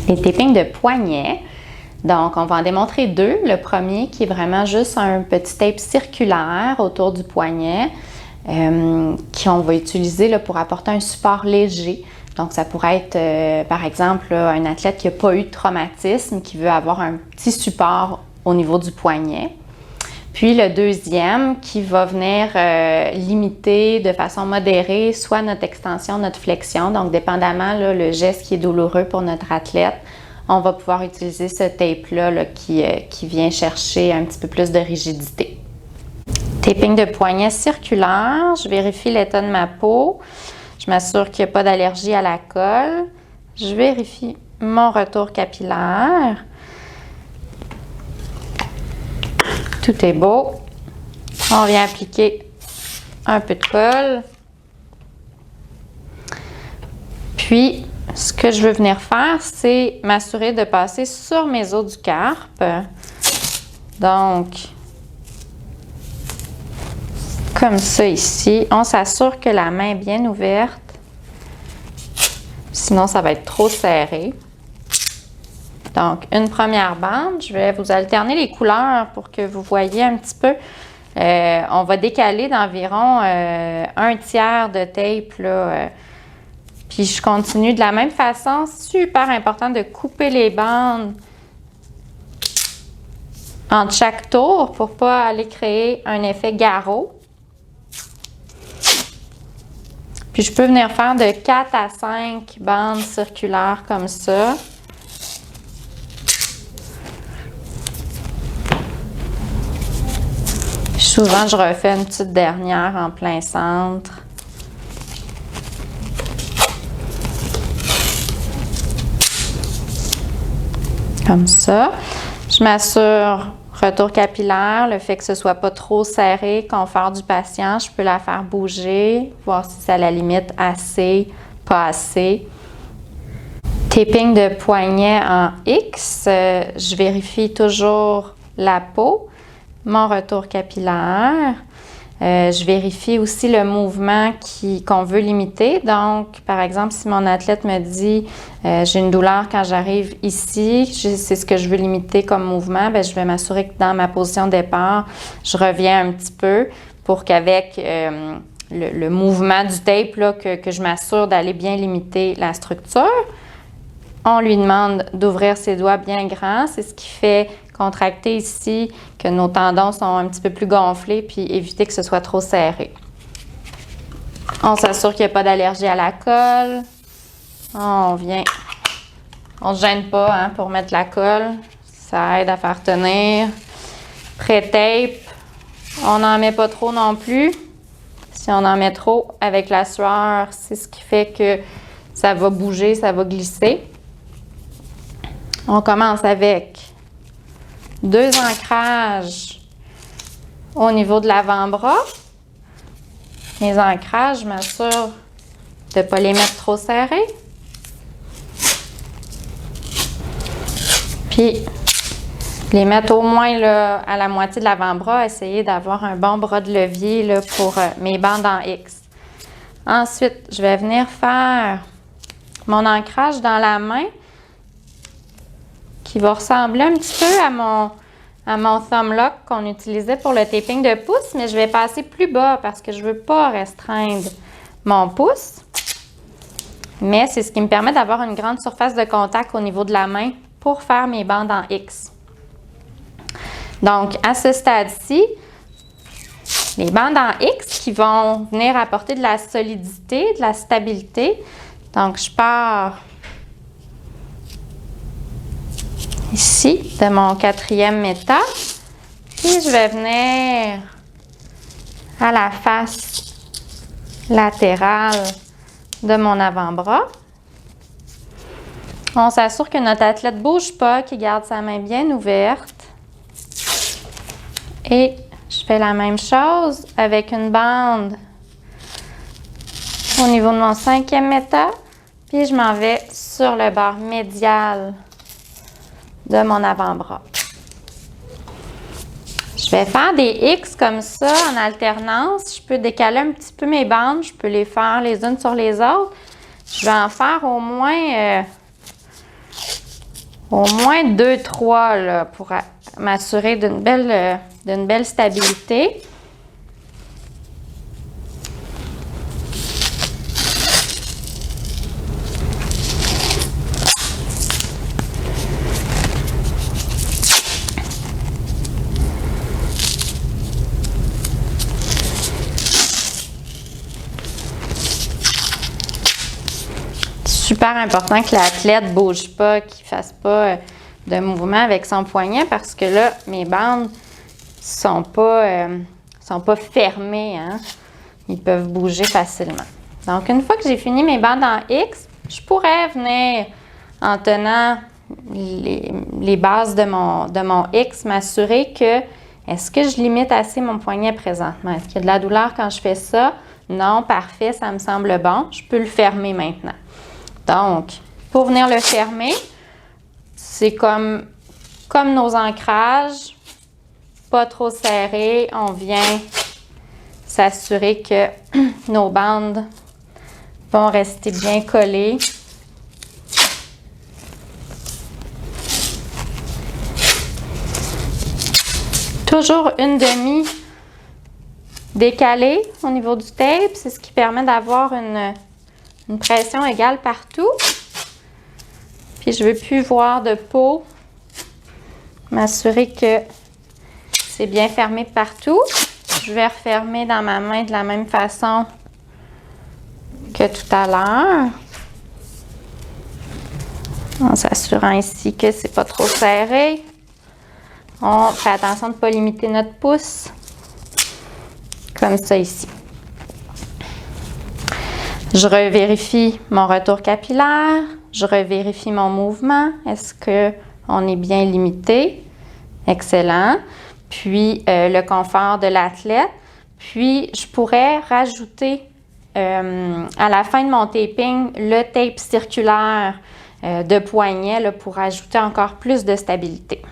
Les tapings de poignet. Donc, on va en démontrer deux. Le premier qui est vraiment juste un petit tape circulaire autour du poignet qu'on va utiliser là, pour apporter un support léger. Donc, ça pourrait être, par exemple, là, un athlète qui n'a pas eu de traumatisme, qui veut avoir un petit support au niveau du poignet. Puis le deuxième qui va venir limiter de façon modérée soit notre extension, notre flexion. Donc, dépendamment là, le geste qui est douloureux pour notre athlète, on va pouvoir utiliser ce tape-là là, qui vient chercher un petit peu plus de rigidité. Taping de poignet circulaire. Je vérifie l'état de ma peau. Je m'assure qu'il n'y a pas d'allergie à la colle. Je vérifie mon retour capillaire. Tout est beau. On vient appliquer un peu de colle. Puis, ce que je veux venir faire, c'est m'assurer de passer sur mes os du carpe. Donc, comme ça ici. On s'assure que la main est bien ouverte. Sinon, ça va être trop serré. Donc, une première bande. Je vais vous alterner les couleurs pour que vous voyez un petit peu. On va décaler d'environ un tiers de tape, là. Puis, je continue de la même façon. Super important de couper les bandes entre chaque tour pour ne pas aller créer un effet garrot. Puis, je peux venir faire de 4 à 5 bandes circulaires comme ça. Souvent, je refais une petite dernière en plein centre. Comme ça. Je m'assure, retour capillaire, le fait que ce ne soit pas trop serré, confort du patient. Je peux la faire bouger, voir si c'est à la limite assez, pas assez. Taping de poignet en X. Je vérifie toujours la peau. Mon retour capillaire. Je vérifie aussi le mouvement qu'on veut limiter. Donc, par exemple, si mon athlète me dit j'ai une douleur quand j'arrive ici, c'est ce que je veux limiter comme mouvement, bien, je vais m'assurer que dans ma position de départ, je reviens un petit peu pour qu'avec le mouvement du tape, là, que je m'assure d'aller bien limiter la structure. On lui demande d'ouvrir ses doigts bien grands. C'est ce qui fait contracter ici, que nos tendons sont un petit peu plus gonflés, puis éviter que ce soit trop serré. On s'assure qu'il n'y a pas d'allergie à la colle. On ne se gêne pas hein, pour mettre la colle. Ça aide à faire tenir. Pré-tape. On n'en met pas trop non plus. Si on en met trop, avec la sueur, c'est ce qui fait que ça va bouger, ça va glisser. On commence avec 2 ancrages au niveau de l'avant-bras. Les ancrages, je m'assure de ne pas les mettre trop serrés. Puis, les mettre au moins là, à la moitié de l'avant-bras. Essayer d'avoir un bon bras de levier là, pour mes bandes en X. Ensuite, je vais venir faire mon ancrage dans la main qui va ressembler un petit peu à mon thumb lock qu'on utilisait pour le taping de pouce, mais je vais passer plus bas parce que je ne veux pas restreindre mon pouce. Mais c'est ce qui me permet d'avoir une grande surface de contact au niveau de la main pour faire mes bandes en X. Donc, à ce stade-ci, les bandes en X qui vont venir apporter de la solidité, de la stabilité. Donc, je pars ici de mon 4e méta. Puis, je vais venir à la face latérale de mon avant-bras. On s'assure que notre athlète ne bouge pas, qu'il garde sa main bien ouverte. Et je fais la même chose avec une bande au niveau de mon 5e méta. Puis je m'en vais sur le bord médial de mon avant-bras. Je vais faire des X comme ça en alternance. Je peux décaler un petit peu mes bandes. Je peux les faire les unes sur les autres. Je vais en faire au moins au moins 2-3 là, pour m'assurer d'une belle stabilité. Super important que l'athlète ne bouge pas, qu'il ne fasse pas de mouvement avec son poignet parce que là, mes bandes sont pas fermées. Hein? Ils peuvent bouger facilement. Donc, une fois que j'ai fini mes bandes en X, je pourrais venir en tenant les bases de mon X, m'assurer que est-ce que je limite assez mon poignet présentement? Est-ce qu'il y a de la douleur quand je fais ça? Non, parfait, ça me semble bon. Je peux le fermer maintenant. Donc, pour venir le fermer, c'est comme nos ancrages, pas trop serrés. On vient s'assurer que nos bandes vont rester bien collées. Toujours une demi décalée au niveau du tape. C'est ce qui permet d'avoir une pression égale partout. Puis je ne veux plus voir de peau. M'assurer que c'est bien fermé partout. Je vais refermer dans ma main de la même façon que tout à l'heure. En s'assurant ici que c'est pas trop serré. On fait attention de ne pas limiter notre pouce. Comme ça ici. Je revérifie mon retour capillaire, je revérifie mon mouvement. Est-ce qu'on est bien limité? Excellent. Puis, le confort de l'athlète. Puis, je pourrais rajouter à la fin de mon taping le tape circulaire de poignet là, pour ajouter encore plus de stabilité.